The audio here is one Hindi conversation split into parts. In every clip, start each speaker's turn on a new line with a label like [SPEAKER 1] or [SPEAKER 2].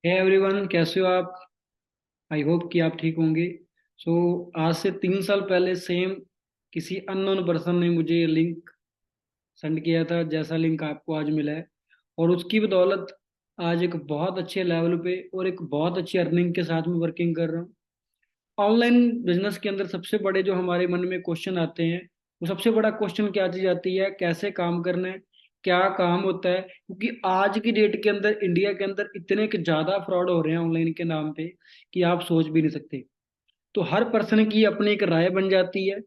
[SPEAKER 1] हे एवरीवन, कैसे हो आप? आई होप कि आप ठीक होंगे। सो आज से 3 साल पहले सेम किसी अननोन पर्सन ने मुझे लिंक सेंड किया था, जैसा लिंक आपको आज मिला है। और उसकी बदौलत आज एक बहुत अच्छे लेवल पे और एक बहुत अच्छी अर्निंग के साथ में वर्किंग कर रहा हूँ। ऑनलाइन बिजनेस के अंदर सबसे बड़े जो हमारे मन में क्वेश्चन आते हैं, वो सबसे बड़ा क्वेश्चन क्या चीज आती है? कैसे काम करना है, क्या काम होता है? क्योंकि आज की डेट के अंदर इंडिया के अंदर इतने के ज्यादा फ्रॉड हो रहे हैं ऑनलाइन के नाम पे कि आप सोच भी नहीं सकते। तो हर पर्सन की अपनी एक राय बन जाती है,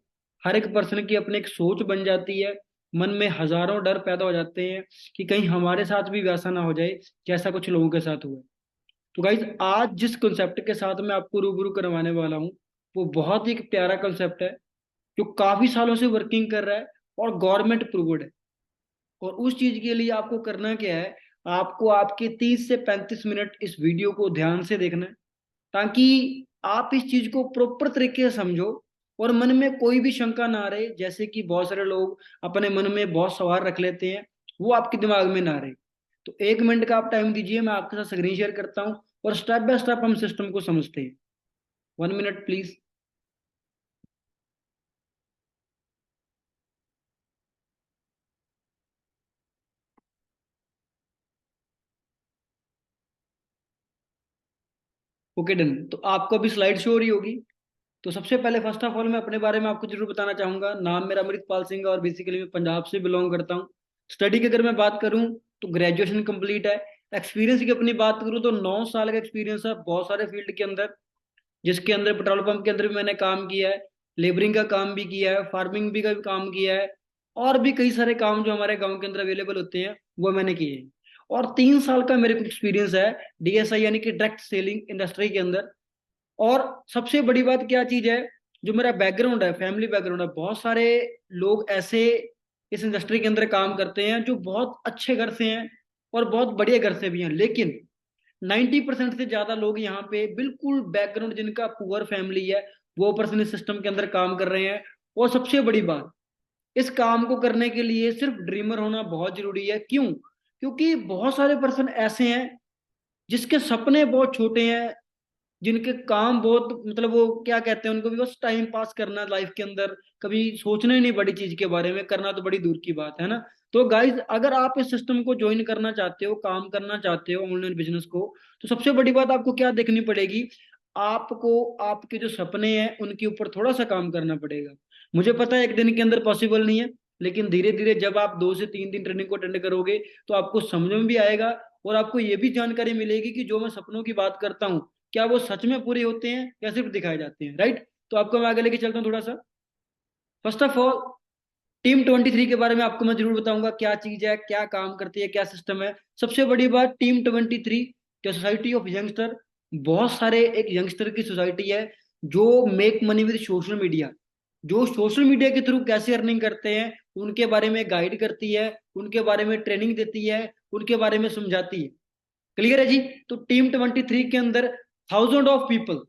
[SPEAKER 1] हर एक पर्सन की अपनी एक सोच बन जाती है। मन में हजारों डर पैदा हो जाते हैं कि कहीं हमारे साथ भी वैसा ना हो जाए जैसा कुछ लोगों के साथ हुआ है। तो गाइज, आज जिस कॉन्सेप्ट के साथ मैं आपको रूबरू करवाने वाला हूँ, वो बहुत ही एक प्यारा कॉन्सेप्ट है, जो काफी सालों से वर्किंग कर रहा है और गवर्नमेंट प्रूव्ड है। और उस चीज के लिए आपको करना क्या है? आपको आपके 30 से 35 मिनट इस वीडियो को ध्यान से देखना है, ताकि आप इस चीज को प्रॉपर तरीके से समझो और मन में कोई भी शंका ना रहे। जैसे कि बहुत सारे लोग अपने मन में बहुत सवाल रख लेते हैं, वो आपके दिमाग में ना रहे। तो 1 मिनट का आप टाइम दीजिए, मैं आपके साथ स्क्रीन शेयर करता हूँ और स्टेप बाय स्टेप हम सिस्टम को समझते हैं। 1 मिनट प्लीज। Okay, done. तो आपको अभी स्लाइड शो हो रही होगी। तो सबसे पहले फर्स्ट ऑफ ऑल मैं अपने बारे में आपको जरूर बताना चाहूंगा। नाम मेरा अमृतपाल सिंह है और बेसिकली मैं पंजाब से बिलोंग करता हूँ। स्टडी की अगर मैं बात करूँ तो ग्रेजुएशन कंप्लीट है। एक्सपीरियंस की अपनी बात करूँ तो 9 साल का एक्सपीरियंस है बहुत सारे फील्ड के अंदर, जिसके अंदर पेट्रोल पंप के अंदर भी मैंने काम किया है, लेबरिंग का काम भी किया है, फार्मिंग भी का भी काम किया है, और भी कई सारे काम जो हमारे गांव के अंदर अवेलेबल होते हैं वो मैंने किए हैं। और 3 साल का मेरे को एक्सपीरियंस है डीएसआई यानी कि डायरेक्ट सेलिंग इंडस्ट्री के अंदर। और सबसे बड़ी बात क्या चीज है, जो मेरा बैकग्राउंड है, फैमिली बैकग्राउंड है, बहुत सारे लोग ऐसे इस इंडस्ट्री के अंदर काम करते हैं जो बहुत अच्छे घर से हैं और बहुत बढ़िया घर से भी हैं, लेकिन 90% से ज्यादा लोग यहाँ पे बिल्कुल बैकग्राउंड जिनका पुअर फैमिली है, वो पर्सन इस सिस्टम के अंदर काम कर रहे हैं। और सबसे बड़ी बात, इस काम को करने के लिए सिर्फ ड्रीमर होना बहुत जरूरी है। क्यों? क्योंकि बहुत सारे पर्सन ऐसे हैं जिसके सपने बहुत छोटे हैं, जिनके काम बहुत, मतलब वो क्या कहते हैं, उनको भी बस टाइम पास करना लाइफ के अंदर, कभी सोचना ही नहीं बड़ी चीज के बारे में, करना तो बड़ी दूर की बात है ना। तो गाइज, अगर आप इस सिस्टम को ज्वाइन करना चाहते हो, काम करना चाहते हो ऑनलाइन बिजनेस को, तो सबसे बड़ी बात आपको क्या देखनी पड़ेगी? आपको आपके जो सपने हैं उनके ऊपर थोड़ा सा काम करना पड़ेगा। मुझे पता है एक दिन के अंदर पॉसिबल नहीं है, लेकिन धीरे धीरे जब आप 2 से 3 दिन ट्रेनिंग को अटेंड करोगे तो आपको समझ में भी आएगा, और आपको ये भी जानकारी मिलेगी कि जो मैं सपनों की बात करता हूँ, क्या वो सच में पूरे होते हैं या सिर्फ दिखाए जाते हैं, राइट? तो आपको मैं आगे लेके चलता हूँ थोड़ा सा। फर्स्ट ऑफ ऑल, टीम 23 के बारे में आपको मैं जरूर बताऊंगा क्या चीज है, क्या काम करती है, क्या सिस्टम है। सबसे बड़ी बात, टीम 23 जो सोसाइटी ऑफ यंगस्टर, बहुत सारे एक यंगस्टर की सोसाइटी है जो make money with social media, जो सोशल मीडिया के थ्रू कैसे अर्निंग करते हैं उनके बारे में गाइड करती है, उनके बारे में ट्रेनिंग देती है, उनके बारे में समझाती है। क्लियर है जी? तो टीम 23 के अंदर thousand of people,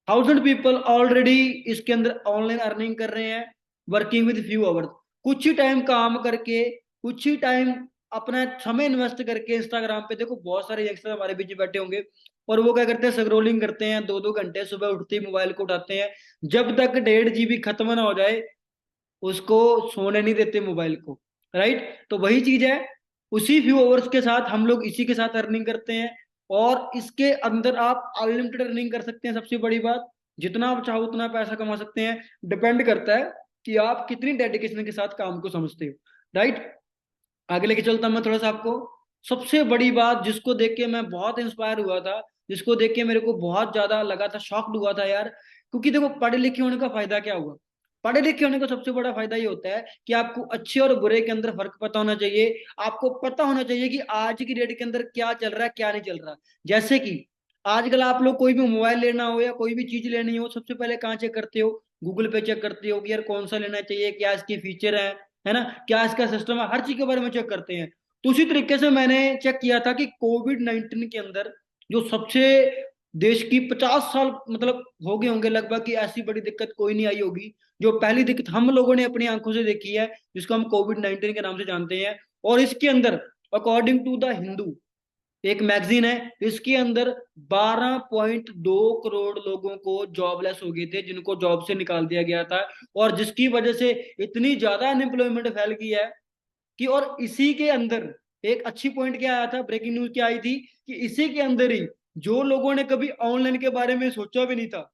[SPEAKER 1] 1000 people already इसके अंदर ऑनलाइन अर्निंग कर रहे हैं, वर्किंग विद फ्यू आवर्स। कुछ ही टाइम काम करके, कुछ ही टाइम अपना समय इन्वेस्ट करके, इंस्टाग्राम पे देखो बहुत सारे यंगस्टर हमारे बीच में बैठे होंगे, और वो क्या करते हैं, स्क्रोलिंग करते हैं 2-2 घंटे, सुबह उठते ही मोबाइल को उठाते हैं, जब तक 1.5 GB खत्म ना हो जाए उसको सोने नहीं देते मोबाइल को, राइट? तो वही चीज है, उसी फ्यू आवर्स के साथ हम लोग इसी के साथ अर्निंग करते हैं। और इसके अंदर आप अनलिमिटेड अर्निंग कर सकते हैं। सबसे बड़ी बात, जितना आप चाहो उतना पैसा कमा सकते हैं, डिपेंड करता है कि आप कितनी डेडिकेशन के साथ काम को समझते हो, राइट? आगे लेके चलता हूं मैं थोड़ा सा आपको। सबसे बड़ी बात जिसको देख के मैं बहुत इंस्पायर हुआ था, जिसको देख के मेरे को बहुत ज्यादा लगा था, शॉक्ड हुआ था यार, क्योंकि देखो पढ़े लिखे होने का फायदा क्या हुआ? पढ़े लिखे होने का सबसे बड़ा फायदा ये होता है कि आपको अच्छे और बुरे के अंदर फर्क पता होना चाहिए। आपको पता होना चाहिए कि आज की डेट के अंदर क्या चल रहा है, क्या नहीं चल रहा। जैसे कि आजकल आप लोग कोई भी मोबाइल लेना हो या कोई भी चीज लेनी हो, सबसे पहले कहाँ चेक करते हो? गूगल पे चेक करते हो कि यार कौन सा लेना चाहिए, क्या इसके फीचर है ना, क्या इसका सिस्टम है, हर चीज के बारे में चेक करते हैं। तो उसी तरीके से मैंने चेक किया था कि कोविड 19 के अंदर जो सबसे, देश की 50 साल मतलब हो गए होंगे लगभग, कि ऐसी बड़ी दिक्कत कोई नहीं आई होगी। जो पहली दिक्कत हम लोगों ने अपनी आंखों से देखी है, जिसको हम कोविड 19 के नाम से जानते हैं। और इसके अंदर, अकॉर्डिंग टू द हिंदू, एक मैगजीन है, इसके अंदर 12.2 करोड़ लोगों को जॉबलेस हो गए थे, जिनको जॉब से निकाल दिया गया था। और जिसकी वजह से इतनी ज्यादा अनएम्प्लॉयमेंट फैल गई है कि, और इसी के अंदर एक अच्छी पॉइंट क्या आया था, ब्रेकिंग न्यूज क्या आई थी, कि इसी के अंदर ही जो लोगों ने कभी ऑनलाइन के बारे में सोचा भी नहीं था,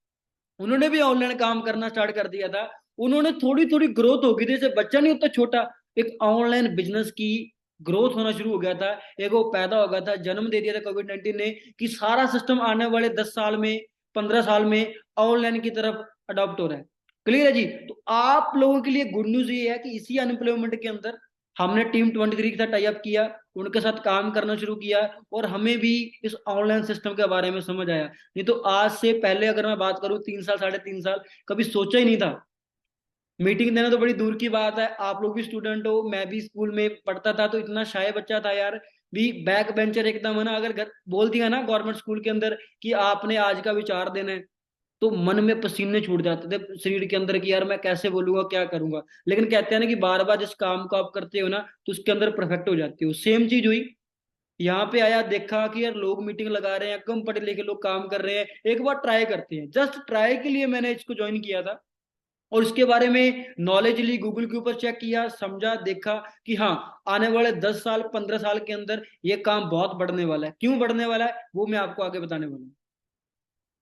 [SPEAKER 1] उन्होंने भी ऑनलाइन काम करना स्टार्ट कर दिया था। उन्होंने थोड़ी थोड़ी ग्रोथ हो गई थी, जैसे बच्चा नहीं होता छोटा, एक ऑनलाइन बिजनेस की ग्रोथ होना शुरू हो गया था। एक वो पैदा हो गया था, जन्म दे दिया था कोविड 19 ने, कि सारा सिस्टम आने वाले 10 साल में, 15 साल में ऑनलाइन की तरफ अडॉप्ट हो रहा है। क्लियर है जी? तो आप लोगों के लिए गुड न्यूज ये है कि इसी अनएम्प्लॉयमेंट के अंदर हमने टीम 23 के साथ टाई अप किया, उनके साथ काम करना शुरू किया, और हमें भी इस ऑनलाइन सिस्टम के बारे में समझ आया। नहीं तो आज से पहले अगर मैं बात करूं, 3 साल, 3.5 साल, कभी सोचा ही नहीं था। मीटिंग देना तो बड़ी दूर की बात है, आप लोग भी स्टूडेंट हो, मैं भी स्कूल में पढ़ता था, तो इतना शाय बच्चा था यार, भी बैक बेंचर एकदम है ना। अगर घर बोल दिया ना गवर्नमेंट स्कूल के अंदर कि आपने आज का विचार देना है, तो मन में पसीने छूट जाते थे शरीर के अंदर, कि यार मैं कैसे बोलूंगा, क्या करूंगा। लेकिन कहते हैं ना कि बार बार जिस काम को आप करते हो ना, तो उसके अंदर परफेक्ट हो जाते हो। सेम चीज हुई, यहाँ पे आया, देखा कि यार लोग मीटिंग लगा रहे हैं, कम पढ़े लिखे लोग काम कर रहे हैं, एक बार ट्राई करते हैं। जस्ट ट्राई के लिए मैंने इसको ज्वाइन किया था, और इसके बारे में नॉलेज ली, गूगल के ऊपर चेक किया, समझा, देखा कि हाँ, आने वाले 10 साल, 15 साल के अंदर ये काम बहुत बढ़ने वाला है। क्यों बढ़ने वाला है वो मैं आपको आगे बताने वाला हूँ।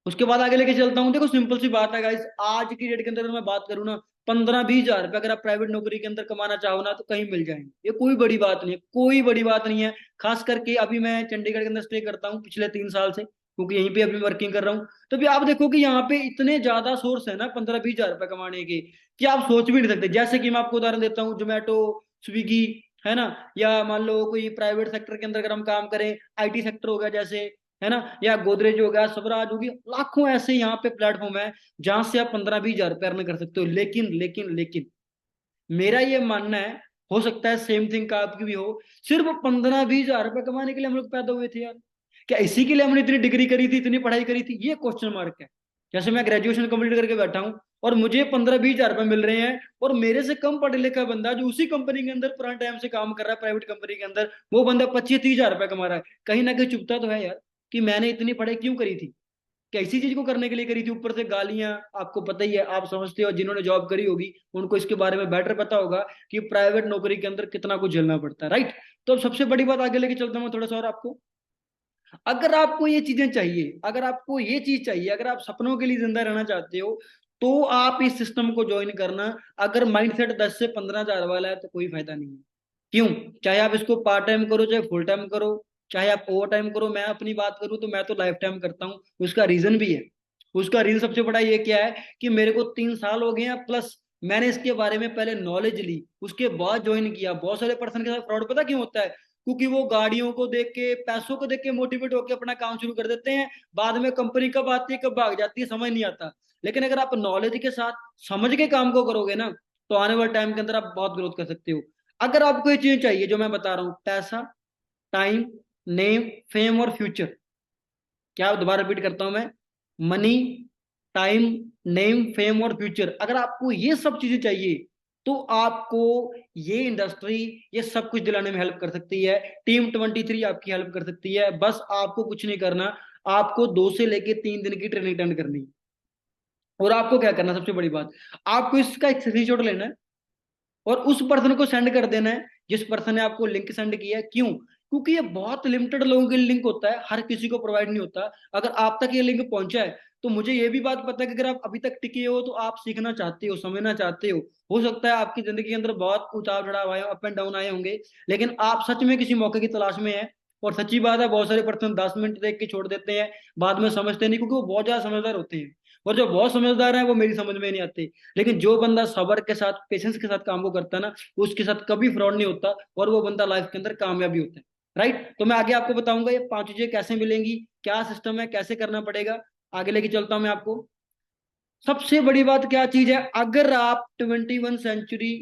[SPEAKER 1] उसके बाद आगे लेके चलता हूँ। देखो सिंपल सी बात है गाइस, आज की डेट के अंदर अगर मैं बात करूँ ना, 15-20 हजार रुपये अगर आप प्राइवेट नौकरी के अंदर कमाना चाहो ना, तो कहीं मिल जाएंगे। ये कोई बड़ी बात नहीं है, कोई बड़ी बात नहीं है। खास करके अभी मैं चंडीगढ़ के अंदर स्टे करता हूँ पिछले 3 साल से, क्योंकि यहीं पे अभी वर्किंग कर रहा हूँ। तो भी आप देखो कि यहाँ पे इतने ज्यादा सोर्स है ना 15-20 हजार रुपये कमाने के, कि आप सोच भी नहीं सकते। जैसे कि मैं आपको उदाहरण देता हूँ, जोमेटो, स्विगी, है ना, या मान लो कोई प्राइवेट सेक्टर के अंदर अगर हम काम करें, आईटी सेक्टर हो गया जैसे, है ना, या गोदरेज हो गया, स्वराज होगी, लाखों ऐसे यहाँ पे प्लेटफॉर्म है जहां से आप 15-20 हजार रुपये अर्न कर सकते हो। लेकिन लेकिन लेकिन मेरा ये मानना है, हो सकता है सेम थिंग का आपकी भी हो, सिर्फ 15-20 हजार रुपये कमाने के लिए हम लोग पैदा हुए थे यार? क्या इसी के लिए हमने इतनी डिग्री करी थी, इतनी पढ़ाई करी थी? ये क्वेश्चन मार्क है। जैसे मैं ग्रेजुएशन कंप्लीट करके बैठा हूँ, और मुझे 15-20 हजार रुपये मिल रहे हैं, और मेरे से कम पढ़े लिखा बंदा जो उसी कंपनी के अंदर पुराने टाइम से काम कर रहा है, प्राइवेट कंपनी के अंदर, वो बंदा 25-30 हजार रुपये कमा रहा है। कहीं ना कहीं चुभता तो है यार, कि मैंने इतनी पढ़ाई क्यों करी थी, कैसी चीज को करने के लिए करी थी। ऊपर से गालियां, आपको पता ही है, आप समझते हो, जिन्होंने जॉब करी होगी उनको इसके बारे में बेटर पता होगा कि प्राइवेट नौकरी के अंदर कितना कुछ झेलना पड़ता है, राइट? तो अब सबसे बड़ी बात आगे लेके चलता हूँ थोड़ा सा और आपको। अगर आपको ये चीजें चाहिए, अगर आपको ये चीज चाहिए, अगर आप सपनों के लिए जिंदा रहना चाहते हो, तो आप इस सिस्टम को ज्वाइन करना। अगर माइंडसेट 10 से 15 हजार वाला है तो कोई फायदा नहीं है। क्यों? चाहे आप इसको पार्ट टाइम करो, चाहे फुल टाइम करो, चाहे आप ओवर टाइम करो। मैं अपनी बात करूं तो मैं तो लाइफ टाइम करता हूँ। उसका रीजन भी है। उसका रीजन सबसे बड़ा ये क्या है, कि मेरे को 3 साल हो गए हैं प्लस, मैंने इसके बारे में पहले नॉलेज ली, उसके बाद ज्वाइन किया। बहुत सारे पर्सन के साथ फ्रॉड पता क्यों होता है? क्योंकि वो गाड़ियों को देख के, पैसों को देख के मोटिवेट होकर अपना काम शुरू कर देते हैं। बाद में कंपनी कब आती है, कब भाग जाती है, समझ नहीं आता। लेकिन अगर आप नॉलेज के साथ समझ के काम को करोगे ना, तो आने वाले टाइम के अंदर आप बहुत ग्रोथ कर सकते हो। अगर आपको ये चीज चाहिए जो मैं बता रहा हूँ, पैसा, टाइम, नेम, फेम और फ्यूचर, क्या दोबारा रिपीट करता हूं मैं, मनी, टाइम, नेम, फेम और फ्यूचर, अगर आपको ये सब चीजें चाहिए, तो आपको ये इंडस्ट्री ये सब कुछ दिलाने में हेल्प कर सकती है। टीम 23 आपकी हेल्प कर सकती है। बस आपको कुछ नहीं करना, आपको 2 से लेके 3 दिन की ट्रेनिंग अटेंड करनी है। और आपको क्या करना, सबसे बड़ी बात, आपको इसका एक स्क्रीनशॉट लेना है, और उस पर्सन को सेंड कर देना है जिस पर्सन ने आपको लिंक सेंड किया है। क्यों? क्योंकि ये बहुत लिमिटेड लोगों के लिए लिंक होता है, हर किसी को प्रोवाइड नहीं होता। अगर आप तक ये लिंक पहुंचा है, तो मुझे ये भी बात पता है कि अगर आप अभी तक टिके हो, तो आप सीखना चाहते हो, समझना चाहते हो सकता है आपकी जिंदगी के अंदर बहुत उतार चढ़ाव आए, अप एंड डाउन आए होंगे, लेकिन आप सच में किसी मौके की तलाश में है। और सच्ची बात है, बहुत सारे पर्सन 10 मिनट देख के छोड़ देते हैं, बाद में समझते नहीं, क्योंकि वो बहुत ज्यादा समझदार होते हैं। और जो बहुत समझदार है वो मेरी समझ में नहीं आते। लेकिन जो बंदा सबर के साथ, पेशेंस के साथ काम को करता है ना, उसके साथ कभी फ्रॉड नहीं होता, और वो बंदा लाइफ के अंदर कामयाबी होता है। राइट? तो मैं आगे आपको बताऊंगा ये 5 चीजें कैसे मिलेंगी, क्या सिस्टम है, कैसे करना पड़ेगा। आगे लेके चलता हूं मैं आपको। सबसे बड़ी बात क्या चीज है, अगर आप 21 century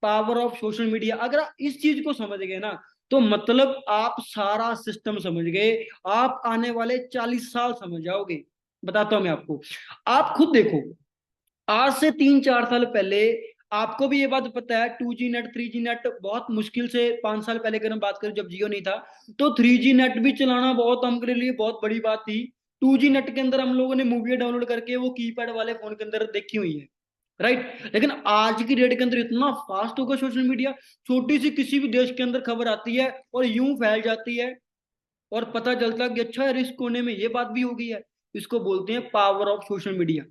[SPEAKER 1] power of social media, अगर आप इस चीज को समझ गए ना, तो मतलब आप सारा सिस्टम समझ गए। आप आने वाले 40 साल समझ जाओगे। बताता हूं मैं आपको। आप खुद देखो, आज से 3-4 साल पहले आपको भी ये बात पता है 2G नेट 3G नेट बहुत मुश्किल से 5 साल पहले अगर हम बात करें जब जियो नहीं था, तो 3G नेट भी चलाना बहुत हमारे लिए बहुत बड़ी बात थी। 2G नेट के अंदर हम लोगों ने मूवी डाउनलोड करके वो कीपैड वाले फोन के अंदर देखी हुई है, राइट। लेकिन आज की डेट के अंदर इतना फास्ट होगा सोशल मीडिया, छोटी सी किसी भी देश के अंदर खबर आती है और यूं फैल जाती है और पता चलता है कि अच्छा यार इस कोने में ये बात भी हो गई है। इसको बोलते हैं power of social media.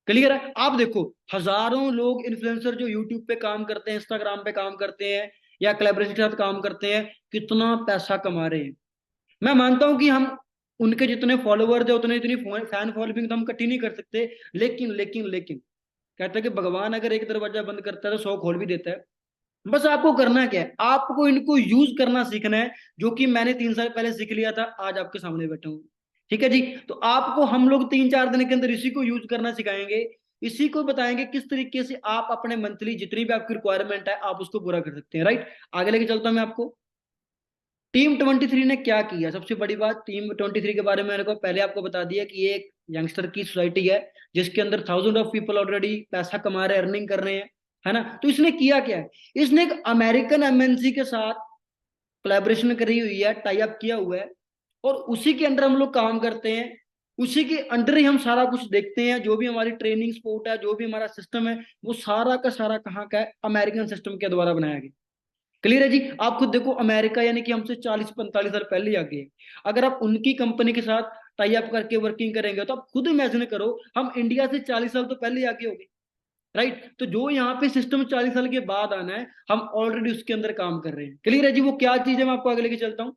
[SPEAKER 1] Clear है। आप देखो हजारों लोग इन्फ्लुएंसर जो यूट्यूब पे काम करते हैं, इंस्टाग्राम पे काम करते हैं या कोलैबोरेशन के साथ काम करते हैं, कितना पैसा कमा रहे हैं। मैं मानता हूं कि हम उनके जितने फॉलोअर्स है उतने इतनी फैन फॉलोइंग तो हम इकट्ठी नहीं कर सकते, लेकिन कहते हैं कि भगवान अगर एक दरवाजा बंद करता है तो 100 खोल भी देता है। बस आपको करना क्या है, आपको इनको यूज करना सीखना है, जो कि मैंने 3 साल पहले सीख लिया था, आज आपके सामने बैठा हूँ। ठीक है जी। तो आपको हम लोग 3-4 दिन के अंदर इसी को यूज करना सिखाएंगे, इसी को बताएंगे किस तरीके से आप अपने मंथली जितनी भी आपकी रिक्वायरमेंट है आप उसको पूरा कर सकते हैं, राइट। आगे लेके चलता हूं मैं आपको। टीम 23 ने क्या किया, सबसे बड़ी बात टीम 23 के बारे में मैंने को पहले आपको बता दिया कि ये एक यंगस्टर की सोसाइटी है जिसके अंदर थाउजेंड ऑफ पीपल ऑलरेडी पैसा कमा रहे हैं, अर्निंग कर रहे हैं, है ना। तो इसने किया क्या है, इसने एक अमेरिकन एमएनसी के साथ कोलैबोरेशन करी हुई है, टाई अप किया हुआ है, और उसी के अंडर हम लोग काम करते हैं। उसी के अंडर ही हम सारा कुछ देखते हैं, जो भी हमारी ट्रेनिंग सपोर्ट है, जो भी हमारा सिस्टम है, वो सारा का सारा कहाँ का है, अमेरिकन सिस्टम के द्वारा बनाया गया। क्लियर है जी। आप खुद देखो अमेरिका यानी कि हमसे 40-45 साल पहले ही आ गए। अगर आप उनकी कंपनी के साथ टाई अप करके वर्किंग करेंगे तो आप खुद इमेजिन करो हम इंडिया से 40 साल तो पहले ही आगे हो गए, राइट। तो जो यहाँ पे सिस्टम 40 साल के बाद आना है, हम ऑलरेडी उसके अंदर काम कर रहे हैं। क्लियर है जी। वो क्या चीज है मैं आपको आगे लेके चलता हूँ।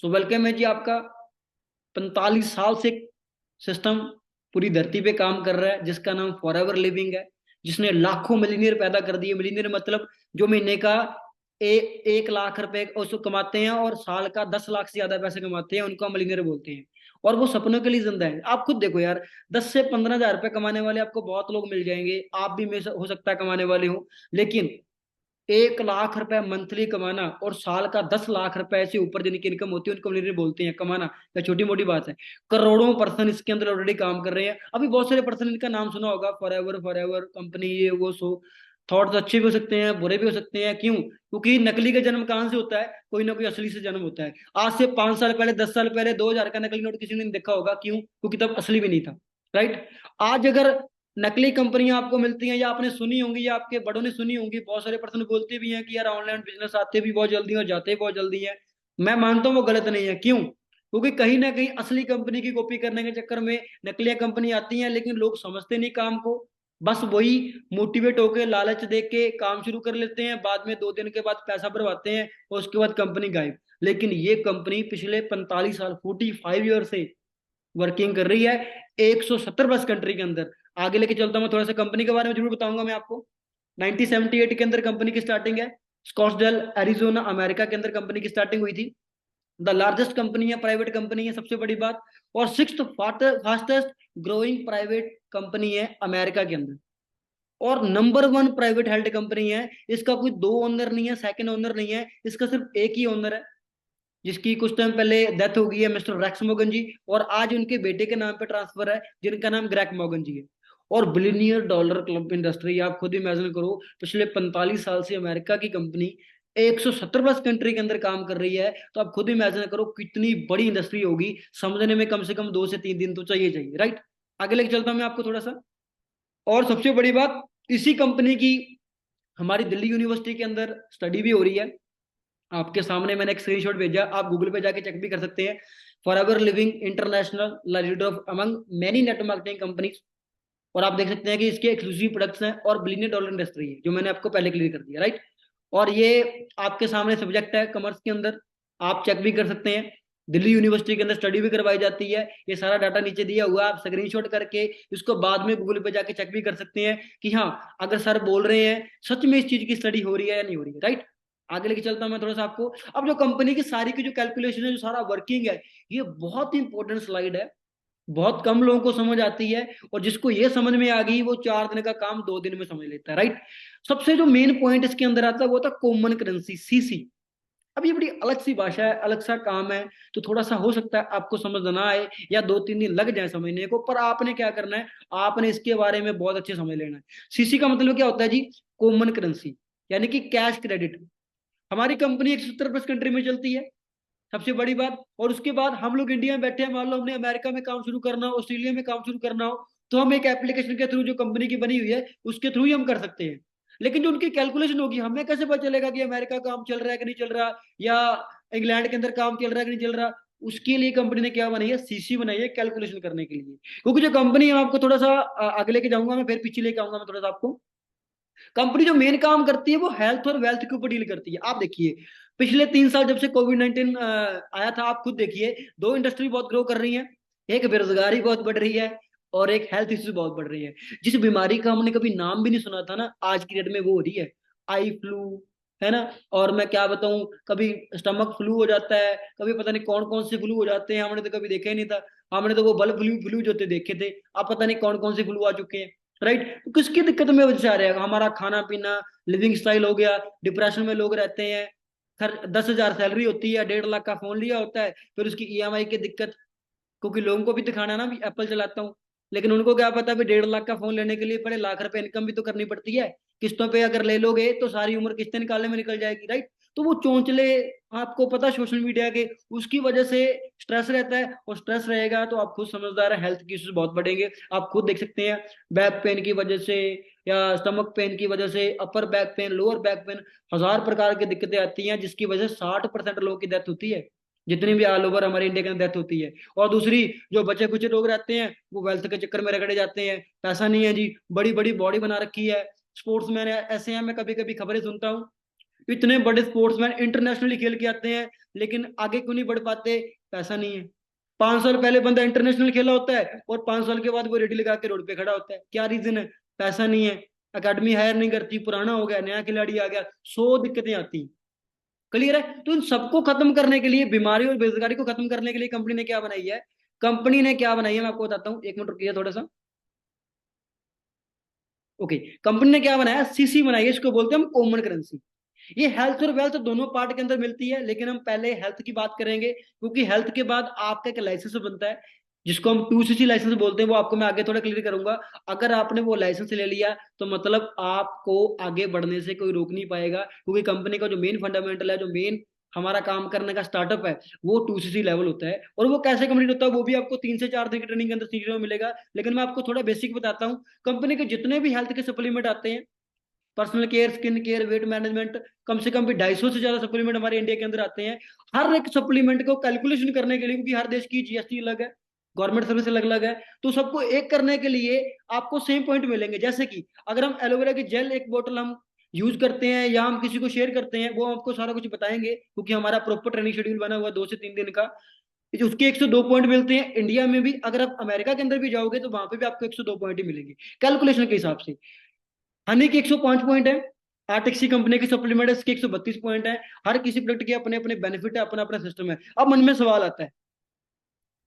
[SPEAKER 1] सो वेलकम है जी आपका। 45 साल से सिस्टम पूरी धरती पे काम कर रहा है जिसका नाम फॉरएवर लिविंग है, जिसने लाखों मिलीनियर पैदा कर दिए। मिलीनियर मतलब जो महीने का 1 लाख रुपए उसको कमाते हैं और साल का 10 लाख से ज्यादा पैसे कमाते हैं, उनको हम मिलीनियर बोलते हैं। और वो सपनों के लिए जिंदा है। आप खुद देखो यार, 10 से 15 हजार रुपए कमाने वाले आपको बहुत लोग मिल जाएंगे, आप भी में से हो सकता है कमाने वाले हो, लेकिन 1 लाख रुपए मंथली कमाना और साल का 10 लाख रुपए से ऊपर जिनकी इनकम होती है उनको मिलियनर बोलते हैं। कमाना क्या छोटी मोटी बात है। करोड़ों पर्सन इसके अंदर ऑलरेडी काम कर रहे हैं। अभी बहुत सारे पर्सन इनका नाम सुना होगा, फॉरएवर फॉरएवर कंपनी, ये वो सो। थॉट्स अच्छे भी हो सकते हैं, बुरे भी हो सकते हैं। क्यों? क्योंकि नकली का जन्म कहाँ से होता है, कोई ना कोई असली से जन्म होता है। आज से 5 साल पहले, 10 साल पहले 2000 का नकली नोट किसी ने नहीं देखा होगा। क्यों? क्योंकि तब असली भी नहीं था, राइट। आज अगर नकली कंपनियां आपको मिलती हैं, या आपने सुनी होंगी या आपके बड़ों ने सुनी होंगी, बहुत सारे पर्सन बोलते भी हैं कि यार ऑनलाइन बिजनेस आते भी बहुत जल्दी हैं और जाते भी बहुत जल्दी हैं। मैं मानता हूं वो गलत नहीं है। क्यों? क्योंकि कहीं ना कहीं असली कंपनी की कॉपी करने के चक्कर में नकली कंपनी आती हैं, लेकिन लोग समझते नहीं काम को। बस वही मोटिवेट होकर लालच देख के काम शुरू कर लेते हैं, बाद में 2 दिन के बाद पैसा भरवाते हैं और उसके बाद कंपनी गायब। लेकिन ये कंपनी पिछले 45 साल 45 ईयर से वर्किंग कर रही है 170 प्लस कंट्री के अंदर। आगे लेके चलता हूँ, थोड़ा सा कंपनी के बारे में जरूर बताऊंगा मैं आपको। 1978 के अंदर कंपनी की स्टार्टिंग है। स्कॉट्सडेल एरिजोना अमेरिका के अंदर कंपनी की स्टार्टिंग हुई थी। द लार्जेस्ट कंपनी है, प्राइवेट कंपनी है, सबसे बड़ी बात। और 6th fastest growing private company है अमेरिका के अंदर। और नंबर 1 प्राइवेट हेल्थ कंपनी है। इसका कोई दो ओनर नहीं है, सेकंड ओनर नहीं है, इसका सिर्फ एक ही ओनर है, जिसकी कुछ टाइम पहले डेथ हो गई है, मिस्टर रैक्स मॉर्गन जी। और आज उनके बेटे के नाम पे ट्रांसफर है, जिनका नाम ग्रैग मॉर्गन जी है। और बिलियनियर डॉलर क्लब इंडस्ट्री, आप खुद इमेजिन करो, पिछले 45 साल से अमेरिका की कंपनी 170 प्लस कंट्री के अंदर काम कर रही है। तो आप खुद इमेजिन करो कितनी बड़ी इंडस्ट्री होगी। समझने में कम से कम 2 से 3 दिन तो चाहिए चाहिए, राइट। आगे लेके चलता हूं मैं आपको थोड़ा सा। और सबसे बड़ी बात, इसी कंपनी की हमारी दिल्ली यूनिवर्सिटी के अंदर स्टडी भी हो रही है। आपके सामने मैंने एक स्क्रीनशॉट भेजा, आप गूगल पे जाके चेक भी कर सकते हैं। Forever living international, leader of among many net marketing companies. और आप देख सकते हैं कि इसके एक्सक्लूसिव प्रोडक्ट्स हैं और बिलियन डॉलर इंडस्ट्री है, जो मैंने आपको पहले क्लियर कर दिया, राइट। और ये आपके सामने सब्जेक्ट है कॉमर्स के अंदर, आप चेक भी कर सकते हैं। दिल्ली यूनिवर्सिटी के अंदर स्टडी भी करवाई जाती है। ये सारा डाटा नीचे दिया हुआ है, आप स्क्रीनशॉट करके इसको बाद में गूगल पे जाके चेक भी कर सकते हैं कि हाँ, अगर सर बोल रहे हैं सच में इस चीज की स्टडी हो रही है या नहीं हो रही है, राइट। आगे लेके चलता हूं मैं थोड़ा सा आपको। अब जो कंपनी की सारी की जो कैलकुलेशन है, जो सारा वर्किंग है, ये बहुत ही इंपॉर्टेंट स्लाइड है। बहुत कम लोगों को समझ आती है, और जिसको ये समझ में आ गई वो 4 दिन का काम 2 दिन में समझ लेता है, राइट। सबसे जो मेन पॉइंट इसके अंदर आता है वो था कॉमन करेंसी, सीसी। अब ये बड़ी अलग सी भाषा है, अलग सा काम है, तो थोड़ा सा हो सकता है आपको समझ ना आए या 2-3 दिन लग जाए समझने को, पर आपने क्या करना है, आपने इसके बारे में बहुत अच्छे समझ लेना है। सीसी का मतलब क्या होता है जी? कॉमन करेंसी, यानी कि कैश क्रेडिट। हमारी कंपनी 170+ कंट्री में चलती है, सबसे बड़ी बात। और उसके बाद हम लोग इंडिया में बैठे हैं, मान लो हमने अमेरिका में काम शुरू करना हो, ऑस्ट्रेलिया में काम शुरू करना हो, तो हम एक एप्लीकेशन के थ्रू जो कंपनी की बनी हुई है उसके थ्रू ही हम कर सकते हैं। लेकिन जो उनकी कैलकुलेशन होगी, हमें कैसे पता चलेगा कि अमेरिका काम चल रहा है कि नहीं चल रहा, या इंग्लैंड के अंदर काम चल रहा है कि नहीं चल रहा? उसके लिए कंपनी ने क्या बनाई है? सीसी बनाई है, कैलकुलेशन करने के लिए। क्योंकि जो कंपनी है, आपको थोड़ा सा आगे लेके जाऊंगा मैं, फिर पीछे लेके आऊंगा मैं थोड़ा सा आपको। कंपनी जो मेन काम करती है वो हेल्थ और वेल्थ के ऊपर डील करती है। आप देखिए, पिछले 3 साल जब से कोविड-19 आया था, आप खुद देखिए, दो इंडस्ट्री बहुत ग्रो कर रही है। एक बेरोजगारी बहुत बढ़ रही है, और एक हेल्थ इश्यूज बहुत बढ़ रही है। जिस बीमारी का हमने कभी नाम भी नहीं सुना था ना, आज की डेट में वो हो रही है। आई फ्लू, है ना? और मैं क्या बताऊं, कभी स्टमक फ्लू हो जाता है, कभी पता नहीं कौन कौन से फ्लू हो जाते हैं, हमने तो कभी देखा ही नहीं था। हमने तो वो बल्ब फ्लू फ्लू जो थे देखे थे, अब पता नहीं कौन कौन से फ्लू आ चुके हैं। राइट? तो किसकी दिक्कत में वजह से आ रहा है? हमारा खाना पीना, लिविंग स्टाइल हो गया, डिप्रेशन में लोग रहते हैं। खर 10,000 सैलरी होती है, 1.5 लाख का फोन लिया होता है, फिर उसकी ईएमआई की दिक्कत। क्योंकि लोगों को भी दिखाना है ना भी एप्पल चलाता हूँ, लेकिन उनको क्या पता भी 1.5 लाख का फोन लेने के लिए पहले लाख रुपए इनकम भी तो करनी पड़ती है। किस्तों पे अगर ले लोगे तो सारी उम्र किस्तें निकालने में निकल जाएगी। राइट? तो वो चौंचले, आपको पता सोशल मीडिया के, उसकी वजह से स्ट्रेस रहता है, और स्ट्रेस रहेगा तो आप खुद समझदार है, हेल्थ की इश्यूज बहुत बढ़ेंगे। आप खुद देख सकते हैं, बैक पेन की वजह से या स्टमक पेन की वजह से, upper back pain, lower back pain, 1000 प्रकार की दिक्कतें आती हैं, जिसकी वजह से 60% लोगों की डेथ होती है, जितनी भी ऑल ओवर हमारे इंडिया के अंदर डेथ होती है। और दूसरी, जो बचे कुचे लोग रहते हैं वो वेल्थ के चक्कर में रगड़े जाते हैं। पैसा नहीं है जी, बड़ी बड़ी बॉडी बना रखी है, स्पोर्ट्समैन ऐसे हैं, मैं कभी कभी खबरें सुनता हूँ, इतने बड़े स्पोर्ट्समैन इंटरनेशनली खेल के आते हैं, लेकिन आगे क्यों नहीं बढ़ पाते? पैसा नहीं है। 5 साल पहले बंदा इंटरनेशनल खेला होता है, और 5 साल के बाद वो रेडी लगा के रोड पे खड़ा होता है। क्या रीजन है? पैसा नहीं है। अकेडमी हायर नहीं करती, पुराना हो गया, नया खिलाड़ी आ गया, 100 दिक्कतें आती हैं। क्लियर है? तो इन सबको खत्म करने के लिए, बीमारी और बेरोजगारी को खत्म करने के लिए कंपनी ने क्या बनाई है? कंपनी ने क्या बनाई है मैं आपको बताता हूँ, 1 मिनट रुकिए थोड़ा सा। ओके, कंपनी ने क्या बनाया? सीसी बनाई है, इसको बोलते हैं हम कॉमन करेंसी। ये हेल्थ और वेल्थ दोनों पार्ट के अंदर मिलती है, लेकिन हम पहले हेल्थ की बात करेंगे, क्योंकि हेल्थ के बाद आपका एक लाइसेंस बनता है, जिसको हम 2सीसी लाइसेंस बोलते हैं। वो आपको मैं आगे थोड़ा क्लियर करूंगा। अगर आपने वो लाइसेंस ले लिया, तो मतलब आपको आगे बढ़ने से कोई रोक नहीं पाएगा, क्योंकि कंपनी का जो मेन फंडामेंटल है, जो मेन हमारा काम करने का स्टार्टअप है, वो 2सीसी लेवल होता है। और वो कैसे कंप्लीट होता है, वो भी आपको 3 से 4 दिन की ट्रेनिंग के अंदर सीखने को मिलेगा। लेकिन मैं आपको थोड़ा बेसिक बताता हूँ। कंपनी के जितने भी हेल्थ के सप्लीमेंट आते हैं, personal care, skin care, weight management, कम से कम भी 250 से ज्यादा सप्लीमेंट हमारे इंडिया के अंदर आते हैं। हर एक सप्लीमेंट को कैलकुलेशन करने के लिए, क्योंकि हर देश की जीएसटी अलग है, गवर्नमेंट सर्विस अलग अलग है, तो सबको एक करने के लिए आपको सेम पॉइंट मिलेंगे। जैसे कि अगर हम एलोवेरा की जेल एक बोतल हम यूज करते हैं, या हम किसी को शेयर करते हैं, वो हम आपको सारा कुछ बताएंगे, क्योंकि हमारा प्रॉपर ट्रेनिंग शेड्यूल बना हुआ है 2 से 3 दिन का। उसके 102 पॉइंट मिलते हैं इंडिया में भी। अगर आप अमेरिका के अंदर भी जाओगे, तो वहां पे भी आपको 102 पॉइंट ही मिलेंगे कैलकुलेशन के हिसाब से। हनी की 105 पॉइंट है, आर्टिक्सी कंपनी की सप्लीमेंट है, इसके 132 पॉइंट है। हर किसी प्रोडक्ट के अपने अपने बेनिफिट है, अपना अपना सिस्टम है। अब मन में सवाल आता है,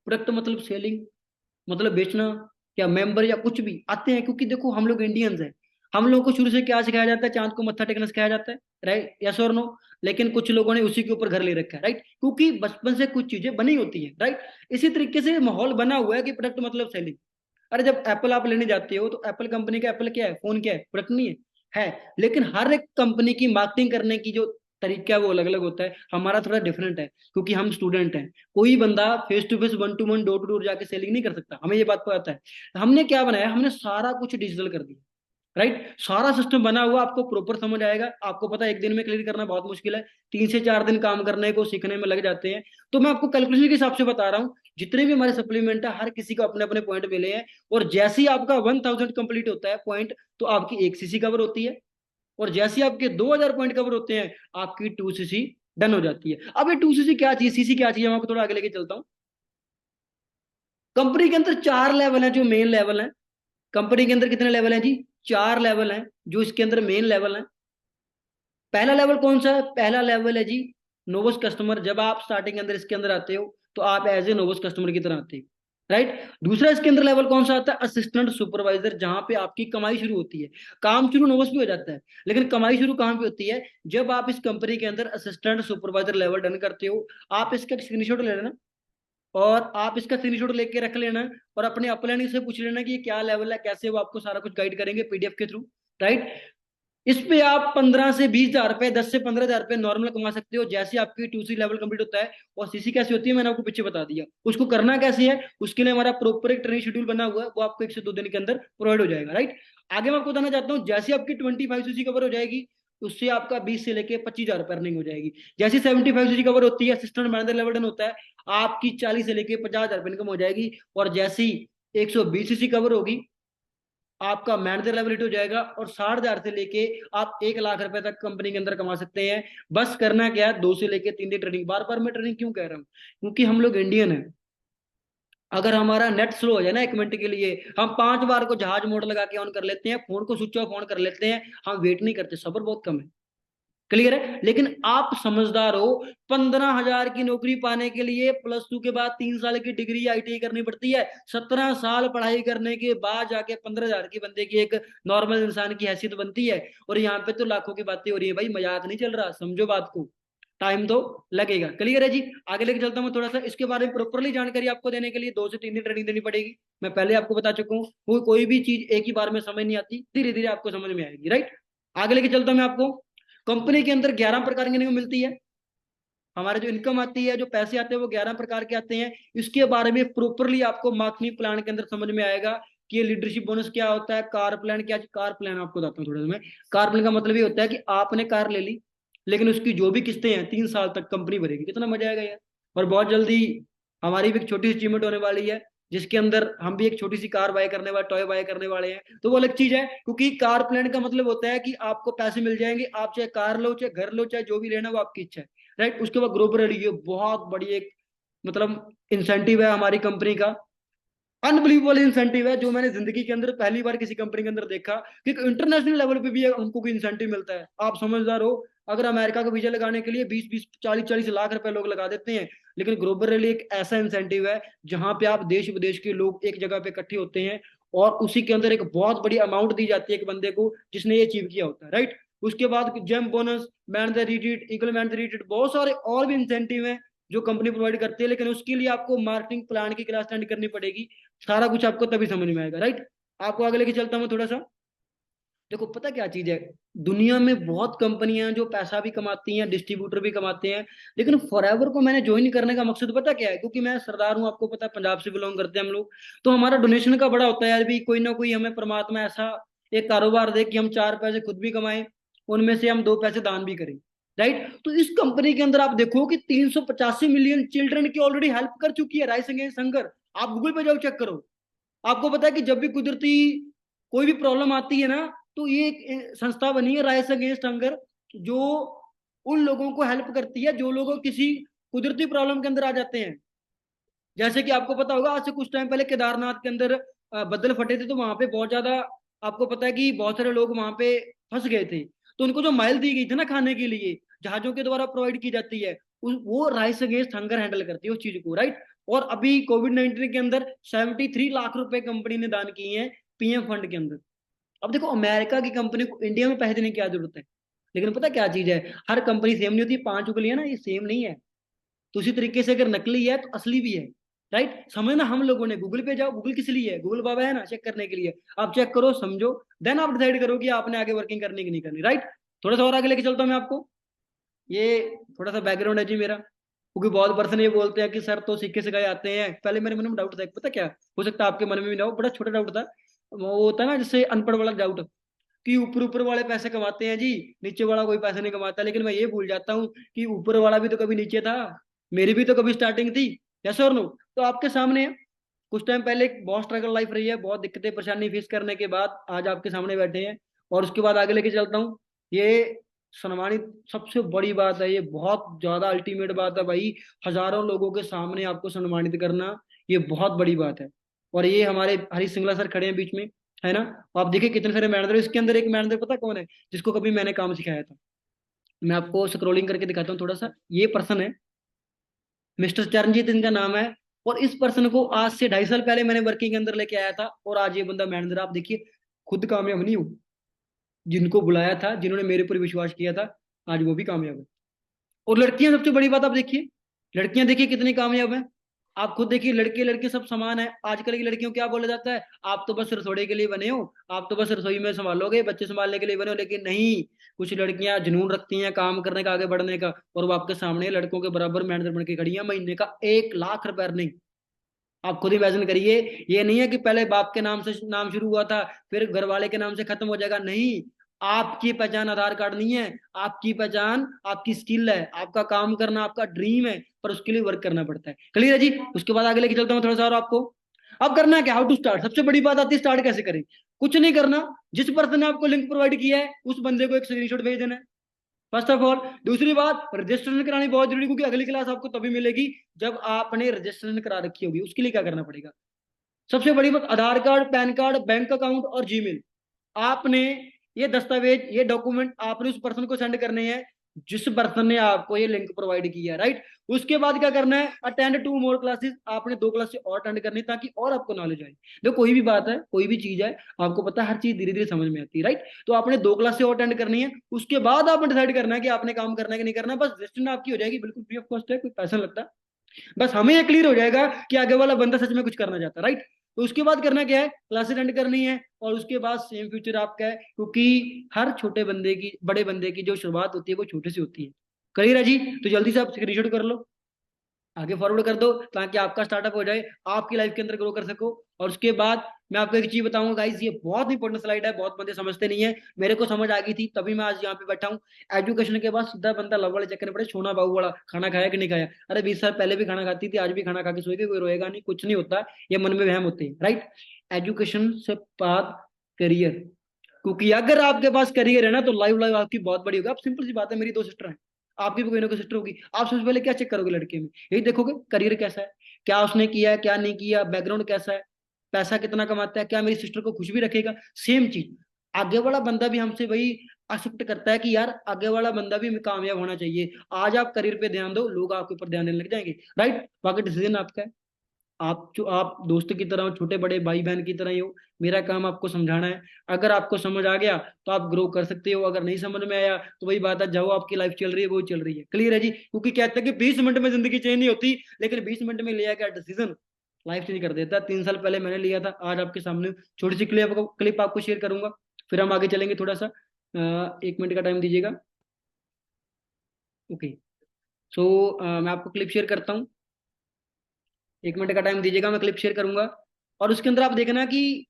[SPEAKER 1] प्रोडक्ट मतलब सेलिंग, मतलब बेचना, या मेंबर, या कुछ भी आते हैं, क्योंकि देखो हम लोग इंडियंस हैं। हम लोगों को शुरू से क्या सिखाया जाता है? चांद को मत्था टेकना सिखाया जाता है। राइट? यस और नो? लेकिन कुछ लोगों ने उसी के ऊपर घर ले रखा है। राइट? क्योंकि बचपन से कुछ चीजें बनी होती हैं। राइट? इसी तरीके से माहौल बना हुआ है कि प्रोडक्ट मतलब सेलिंग। अरे जब एप्पल आप लेने जाते हो, तो एप्पल कंपनी का एप्पल क्या है? फोन क्या है? प्रोडक्ट नहीं है? है। लेकिन हर एक कंपनी की मार्केटिंग करने की जो तरीका है वो अलग अलग होता है। हमारा थोड़ा डिफरेंट है, क्योंकि हम स्टूडेंट हैं। कोई बंदा face to face, one to one, door to door जाके सेलिंग नहीं कर सकता, हमें ये बात को आता है। हमने क्या बनाया? हमने सारा कुछ डिजिटल कर दिया। राइट? सारा सिस्टम बना हुआ, आपको प्रॉपर समझ आएगा। आपको पता है एक दिन में क्लियर करना बहुत मुश्किल है, 3 से 4 दिन काम करने को, सीखने में लग जाते हैं। तो मैं आपको कैलकुलेशन के हिसाब से बता रहा हूँ, जितने भी हमारे सप्लीमेंट है, हर किसी को अपने अपने पॉइंट मिले हैं। और जैसे ही आपका 1000 कंप्लीट होता है पॉइंट, तो आपकी 1 सीसी कवर होती है। और जैसे ही आपके 2000 पॉइंट कवर होते हैं, आपकी 2सीसी डन हो जाती है। अब ये 2सीसी क्या चीज, सीसी क्या चीज है, मैं आपको थोड़ा आगे लेके चलता हूँ। कंपनी के अंदर 4 लेवल है, जो मेन लेवल है। कंपनी के अंदर कितने लेवल हैं जी? 4 लेवल हैं, जो इसके अंदर मेन लेवल है। पहला लेवल कौन सा है? पहला लेवल है जी नोवस कस्टमर। जब आप स्टार्टिंग के अंदर इसके अंदर आते हो, तो आप एज ए नोवस कस्टमर की तरह आते हो। राइट। दूसरा इसके अंदर लेवल कौन सा आता है, असिस्टेंट सुपरवाइजर, जहां पे आपकी कमाई शुरू होती है। काम शुरू नोवस भी हो जाता है, लेकिन कमाई शुरू कहां पे होती है, जब आप इस कंपनी के अंदर असिस्टेंट सुपरवाइजर लेवल डन करते हो। आप इसका स्क्रीनशॉट ले लेना, और आप इसका स्क्रीनशॉट लेके रख लेना, और अपने अपलाइन से पूछ लेना कि ये क्या लेवल है, कैसे, वो आपको सारा कुछ गाइड करेंगे पीडीएफ के थ्रू। राइट। इस पे आप 15 से 20 हजार रुपए, 10 से 15 हजार रुपए नॉर्मल कमा सकते हो, जैसे आपकी 2C लेवल कंप्लीट होता है। और सीसी कैसे होती है मैंने आपको पीछे बता दिया। उसको करना कैसे है, उसके लिए हमारा प्रॉपर एक ट्रेनिंग शेड्यूल बना हुआ है, वो आपको 1 से 2 दिन के अंदर प्रोवाइड हो जाएगा। राइट। आगे मैं आपको बताना चाहता हूँ, जैसे आपकी 25 सीसी कवर हो जाएगी, उससे आपका 20 से लेके 25 हजार रुपए अर्निंग हो जाएगी। जैसे 75 सीसी कवर होती है, असिस्टेंट मैनेजर लेवल डन होता है, आपकी 40 से लेके 50 हजार रुपए इनकम हो जाएगी। और जैसी 120 सीसी कवर होगी, आपका मैनेजर लेवल हिट हो जाएगा, और 60 हजार से लेके आप 1 लाख रुपए तक कंपनी के अंदर कमा सकते हैं। बस करना क्या है, 2 से लेके 3 दिन ट्रेनिंग। बार बार मैं ट्रेनिंग क्यों कह रहा हूँ, क्योंकि हम लोग इंडियन है। अगर हमारा नेट स्लो हो जाए ना 1 मिनट के लिए, हम 5 बार को जहाज मोड लगा के ऑन कर लेते हैं, फोन को स्विच ऑफ ऑन कर लेते हैं, हम वेट नहीं करते, सब्र बहुत कम है। क्लियर है। लेकिन आप समझदार हो, 15 हजार की नौकरी पाने के लिए +2 के बाद 3 साल की डिग्री आईटीआई करनी पड़ती है। 17 साल पढ़ाई करने के बाद जाके 15 हजार की बंदे की एक नॉर्मल इंसान की हैसियत बनती है। और यहाँ पे तो लाखों की बातें हो रही है भाई, मजाक नहीं चल रहा, समझो बात को। टाइम तो लगेगा। क्लियर है जी। आगे लेके चलता हूँ, थोड़ा सा इसके बारे में प्रॉपरली जानकारी आपको देने के लिए 2 से 3 दिन ट्रेनिंग देनी पड़ेगी। मैं पहले आपको बता चुका हूँ, कोई भी चीज एक ही बार में समझ नहीं आती, धीरे धीरे आपको समझ में आएगी। राइट। आगे लेके चलता हूँ मैं आपको। कंपनी के अंदर 11 प्रकार की इनकम मिलती है। हमारे जो इनकम आती है, जो पैसे आते हैं, वो 11 प्रकार के आते हैं। इसके बारे में प्रॉपरली आपको मार्केटिंग प्लान के अंदर समझ में आएगा कि ये लीडरशिप बोनस क्या होता है, कार प्लान क्या। कार प्लान आपको बताता हूँ थोड़ा सा मैं। कार प्लान का मतलब ये होता है कि आपने कार ले ली, लेकिन उसकी जो भी किस्तें हैं 3 साल तक कंपनी भरेगी। कितना मजा आएगा यार। और बहुत जल्दी हमारी भी एक छोटी सी अचीवमेंट होने वाली है, जिसके अंदर हम भी एक छोटी सी कार बाय करने वाले, टॉय बाय करने वाले हैं। तो वो अलग चीज है, क्योंकि कार प्लान का मतलब होता है कि आपको पैसे मिल जाएंगे, आप चाहे कार लो, चाहे घर लो, चाहे जो भी लेना, वो आपकी इच्छा है। राइट। उसके बाद ग्लोबल, ये बहुत बड़ी एक मतलब इंसेंटिव है हमारी कंपनी का। अनबिलीवेबल इंसेंटिव है, जो मैंने जिंदगी के अंदर पहली बार किसी कंपनी के अंदर देखा कि इंटरनेशनल लेवल पे भी हमको कोई इंसेंटिव मिलता है। आप समझदार हो, अगर अमेरिका का वीजा लगाने के लिए 20-20 40-40 लाख रुपए लोग लगा देते हैं, लेकिन ग्लोबल रैली एक ऐसा इंसेंटिव है जहां पे आप देश विदेश के लोग एक जगह पे इकट्ठे होते हैं, और उसी के अंदर एक बहुत बड़ी अमाउंट दी जाती है एक बंदे को जिसने ये अचीव किया होता है। राइट। उसके बाद gem bonus, man the retreat, equal man the retreat, बहुत सारे और भी इंसेंटिव हैं जो कंपनी प्रोवाइड करती है। लेकिन उसके लिए आपको मार्केटिंग प्लान की क्लास अटेंड करनी पड़ेगी। सारा कुछ आपको तभी समझ में आएगा। राइट। आपको आगे लेके चलता हूँ थोड़ा सा। देखो पता क्या चीज है, दुनिया में बहुत कंपनियां हैं जो पैसा भी कमाती हैं, डिस्ट्रीब्यूटर भी कमाते हैं, लेकिन फॉरएवर को मैंने ज्वाइन करने का मकसद पता क्या है, क्योंकि मैं सरदार हूँ, आपको पता है पंजाब से बिलोंग करते हैं हम लोग। तो हमारा डोनेशन का बड़ा होता है यार, भी कोई ना कोई हमें परमात्मा ऐसा एक कारोबार दे कि हम 4 पैसे खुद भी कमाएं, उनमें से हम 2 पैसे दान भी करें। राइट। तो इस कंपनी के अंदर आप देखो कि 385 मिलियन चिल्ड्रन की ऑलरेडी हेल्प कर चुकी है राइस अगेंस्ट हंगर। आप गूगल पे जाओ, चेक करो। आपको पता है कि जब भी कुदरती कोई भी प्रॉब्लम आती है ना, तो ये एक संस्था बनी है राइस अगेंस्ट हंगर, जो उन लोगों को हेल्प करती है जो लोग किसी कुदरती प्रॉब्लम के अंदर आ जाते हैं। जैसे कि आपको पता होगा, आज से कुछ टाइम पहले केदारनाथ के अंदर बदल फटे थे, तो वहां पे बहुत ज्यादा, आपको पता है कि बहुत सारे लोग वहां पे फंस गए थे। तो उनको जो माइल दी गई थी ना खाने के लिए, जहाजों के द्वारा प्रोवाइड की जाती है, वो राइस अगेंस्ट हंगर हैंडल करती है उस चीज को। राइट। और अभी कोविड-19 के अंदर 73 लाख रुपए कंपनी ने दान किए हैं पीएम फंड के अंदर। अब देखो, अमेरिका की कंपनी को इंडिया में पैसे देने की क्या जरूरत है, लेकिन पता क्या चीज है, हर कंपनी सेम नहीं होती। 5 उंगलियां ना, ये सेम नहीं है। तो उसी तरीके से अगर नकली है तो असली भी है। राइट। समझना, हम लोगों ने गूगल पे जाओ, गूगल किस लिए है, गूगल बाबा है ना चेक करने के लिए। आप चेक करो, समझो, देन आप डिसाइड करो कि आपने आगे वर्किंग करनी कि नहीं करनी। राइट। थोड़ा सा और आगे लेके चलता हूँ मैं आपको। ये थोड़ा सा बैकग्राउंड है जी मेरा, क्योंकि बहुत पर्सन ये बोलते हैं कि सर तो सिक्के सिखाए आते हैं। पहले मेरे मन में डाउट था, पता क्या, हो सकता है आपके मन में भी ना हो, बड़ा छोटा डाउट था। वो होता है ना जैसे अनपढ़ वाला डाउट, कि ऊपर ऊपर वाले पैसे कमाते हैं जी, नीचे वाला कोई पैसे नहीं कमाता। लेकिन मैं ये भूल जाता हूँ कि ऊपर वाला भी तो कभी नीचे था, मेरी भी तो कभी स्टार्टिंग थी। यस और नो। तो आपके सामने है, कुछ टाइम पहले एक बहुत स्ट्रगल लाइफ रही है, बहुत दिक्कतें परेशानी फेस करने के बाद आज आपके सामने बैठे हैं। और उसके बाद आगे लेके चलता हूँ। ये सम्मानित सबसे बड़ी बात है, ये बहुत ज्यादा अल्टीमेट बात है भाई। हजारों लोगों के सामने आपको सम्मानित करना, ये बहुत बड़ी बात है। और ये हमारे हरीश सिंगला सर खड़े हैं बीच में, है ना। आप देखिए कितने सारे मैनेजर, इसके अंदर एक मैनेजर पता कौन है, जिसको कभी मैंने काम सिखाया था। मैं आपको स्क्रोलिंग करके दिखाता हूँ थोड़ा सा। ये पर्सन है, मिस्टर चरणजीत इनका नाम है। और इस पर्सन को आज से 2.5 साल पहले मैंने वर्किंग के अंदर लेके आया था, और आज ये बंदा मैनेजर। आप देखिए, खुद कामयाब नहीं हो, जिनको बुलाया था, जिन्होंने मेरे पर विश्वास किया था, आज वो भी कामयाब है। और लड़कियां, सबसे बड़ी बात आप देखिए, लड़कियां देखिए कितनी कामयाब हैं। आप खुद देखिए, लड़के लड़के सब समान है। आजकल की लड़कियों को क्या बोला जाता है, आप तो बस रसोई के लिए बने हो, आप तो बस रसोई में संभालोगे, बच्चे संभालने के लिए बने हो। लेकिन नहीं, कुछ लड़कियां जुनून रखती हैं काम करने का, आगे बढ़ने का, और वो आपके सामने लड़कों के बराबर मैनेजर बन के खड़ी है, महीने का 1 लाख रुपए नहीं। आप खुद इमेजिन करिए। ये नहीं है कि पहले बाप के नाम से नाम शुरू हुआ था, फिर घर वाले के नाम से खत्म हो जाएगा, नहीं। आपकी पहचान आधार कार्ड नहीं है, आपकी पहचान आपकी स्किल है, आपका काम करना आपका ड्रीम है, पर उसके लिए वर्क करना पड़ता है। क्लियर है जी? उसके बाद आगे लेके चलता हूँ थोड़ा सा और आपको। अब करना है क्या, हाउ टू स्टार्ट। सबसे बड़ी बात आती है स्टार्ट कैसे करें। कुछ नहीं करना, जिस पर्सन ने आपको लिंक प्रोवाइड किया है उस बंदे को एक स्क्रीनशॉट भेज देना है, फर्स्ट ऑफ ऑल। दूसरी बात, रजिस्ट्रेशन करानी बहुत जरूरी, क्योंकि अगली क्लास आपको तभी मिलेगी जब आपने रजिस्ट्रेशन करा रखी होगी। उसके लिए क्या करना पड़ेगा, सबसे बड़ी बात, Aadhaar card, PAN card, bank account और जीमेल। आपने ये दस्तावेज, ये डॉक्यूमेंट आपने उस पर्सन को सेंड करने हैं जिस पर्सन ने आपको ये लिंक प्रोवाइड किया, राइट। उसके बाद क्या करना है, अटेंड 2 मोर क्लासेस। आपने 2 क्लास और अटेंड करनी, ताकि और आपको नॉलेज आए। देखो, कोई भी बात है, कोई भी चीज है, आपको पता है हर चीज धीरे धीरे समझ में आती है, राइट। तो आपने 2 क्लास और अटेंड करनी है। उसके बाद आपने डिसाइड करना है कि आपने काम करना है कि नहीं करना। बस रजिस्ट्रेशन आपकी हो जाएगी, बिल्कुल फ्री ऑफ कॉस्ट है, कोई पैसा नहीं लगता। बस हमें ये क्लियर हो जाएगा कि आगे वाला बंदा सच में कुछ करना चाहता है, राइट। तो उसके बाद करना क्या है, क्लासेस अटेंड करनी है, और उसके बाद सेम फ्यूचर आपका है, क्योंकि हर छोटे बंदे की, बड़े बंदे की जो शुरुआत होती है वो छोटे से होती है। क्लियर है जी? तो जल्दी से आप स्क्रीनशॉट कर लो, आगे फॉरवर्ड कर दो, ताकि आपका स्टार्टअप हो जाए, आपकी लाइफ के अंदर ग्रो कर सको। और उसके बाद मैं आपको एक चीज बताऊंगा गाइस, ये बहुत इंपॉर्टेंट स्लाइड है, बहुत बंदे समझते नहीं है। मेरे को समझ आ गई थी, तभी मैं आज यहाँ पे बैठा हूँ। एजुकेशन के बाद सीधा बंदा लव वाले चक्कर में पड़े, सोना बाबू वाला, खाना खाया कि नहीं खाया। अरे 20 साल पहले भी खाना खाती थी, आज भी खाना खा के सोएगी, कोई रोएगा नहीं, कुछ नहीं होता। ये मन में वहम होते हैं, राइट। एजुकेशन से बाद करियर, क्योंकि अगर आपके पास करियर है ना, तो लाइफ लाइफ आपकी बहुत बड़ी होगी। आप, सिंपल सी बात है, मेरी 2 सिस्टर हैं, आपकी भी कोई ना कोई सिस्टर होगी। आप सबसे पहले क्या चेक करोगे लड़के में, यही देखोगे करियर कैसा है, क्या उसने किया है, क्या नहीं किया, बैकग्राउंड कैसा है, पैसा कितना कमाता है, क्या मेरी सिस्टर को खुश भी रखेगा। सेम चीज, आगे वाला बंदा भी हमसे वही एक्सेप्ट करता है कि यार आगे वाला बंदा भी कामयाब होना चाहिए। आज आप करियर पे ध्यान दो, लोग आपके ऊपर ध्यान देने लग जाएंगे, राइट। बाकी डिसीजन आपका है। आप जो, आप दोस्त की तरह हो, छोटे बड़े भाई बहन की तरह ही हो। मेरा काम आपको समझाना है। अगर आपको समझ आ गया तो आप ग्रो कर सकते हो, अगर नहीं समझ में आया तो वही बात है, जाओ, आपकी लाइफ चल रही है वो चल रही है। क्लियर है जी? क्योंकि कहते हैं कि 20 मिनट में जिंदगी चेंज नहीं होती, लेकिन 20 मिनट में लिया गया डिसीजन लाइफ चेंज कर देता है। 3 साल पहले मैंने लिया था, आज आपके सामने छोटी सी क्लिप आपको शेयर करूंगा, फिर हम आगे चलेंगे थोड़ा सा। 1 मिनट का टाइम दीजिएगा। ओके, सो मैं आपको क्लिप शेयर करता हूँ। 1 मिनट का टाइम दीजिएगा, मैं क्लिप शेयर करूंगा। और उसके अंदर आप देखना कि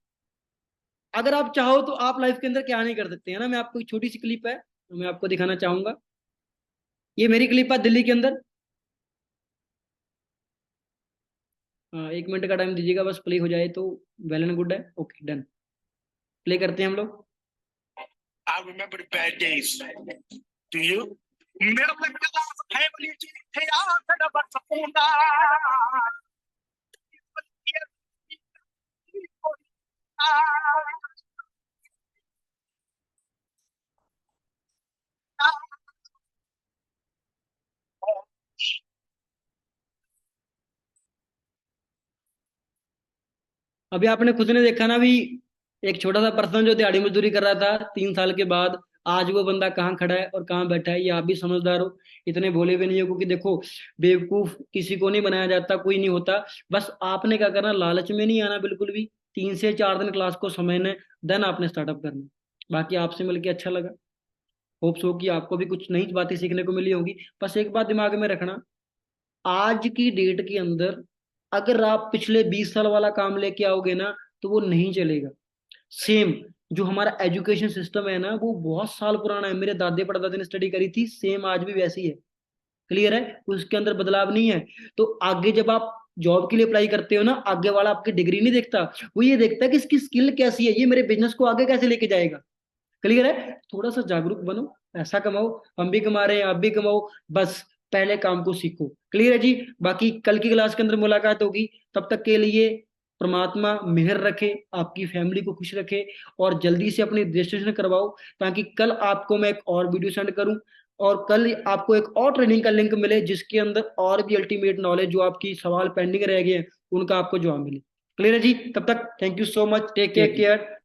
[SPEAKER 1] अगर आप चाहो तो आप लाइफ के अंदर क्या नहीं कर सकते, है ना। मैं आपको एक छोटी सी क्लिप है, तो मैं आपको दिखाना चाहूंगा। ये मेरी क्लिप है दिल्ली के अंदर। 1 मिनट का टाइम दीजिएगा, बस प्ले हो जाए तो वेल एंड गुड है। Okay, done. प्ले करते हैं हम लोग। I remember the bad days. Do you? मेरा लगता है फैमिली जी थे यार बस सपूना। अभी आपने खुद ने देखा ना भी, एक छोटा सा पर्सन जो दिहाड़ी मजदूरी कर रहा था 3 साल के बाद, आज वो बंदा कहाँ खड़ा है और कहाँ बैठा है। ये आप भी समझदार हो, इतने भोले भी नहीं हो, क्योंकि देखो, बेवकूफ किसी को नहीं बनाया जाता, कोई नहीं होता। बस आपने क्या करना, लालच में नहीं आना बिल्कुल भी। 3 से 4 दिन क्लास को समझना, देन आपने स्टार्टअप करना। बाकी आपसे मिलकर अच्छा लगा, होप्स हो कि आपको भी कुछ नई बातें सीखने को मिली होंगी। बस एक बात दिमाग में रखना, आज की डेट के अंदर अगर आप पिछले 20 साल वाला काम लेके आओगे ना, तो वो नहीं चलेगा। सेम जो हमारा एजुकेशन सिस्टम है ना, वो बहुत साल पुराना है। मेरे दादे परदादे ने स्टडी करी थी, सेम आज भी वैसी है। क्लियर है? उसके अंदर बदलाव नहीं है। तो आगे जब आप जॉब के लिए अप्लाई करते हो ना, आगे वाला आपकी डिग्री नहीं देखता, वो ये देखता है कि इसकी स्किल कैसी है, ये मेरे बिजनेस को आगे कैसे लेके जाएगा। क्लियर है? थोड़ा सा जागरूक बनो, पैसा कमाओ, हम भी कमा रहे हैं, आप भी कमाओ। बस पहले काम को सीखो। क्लियर है जी? बाकी कल की क्लास के अंदर मुलाकात होगी, तब तक के लिए परमात्मा मेहर रखे, आपकी फैमिली को खुश रखे, और जल्दी से अपनी रजिस्ट्रेशन करवाओ, ताकि कल आपको मैं एक और वीडियो सेंड करूं, और कल आपको एक और ट्रेनिंग का लिंक मिले जिसके अंदर और भी अल्टीमेट नॉलेज जो आपकी सवाल पेंडिंग रह गए हैं उनका आपको जवाब मिले। क्लियर है जी? तब तक thank you so much, take
[SPEAKER 2] ठीक है।
[SPEAKER 1] केयर।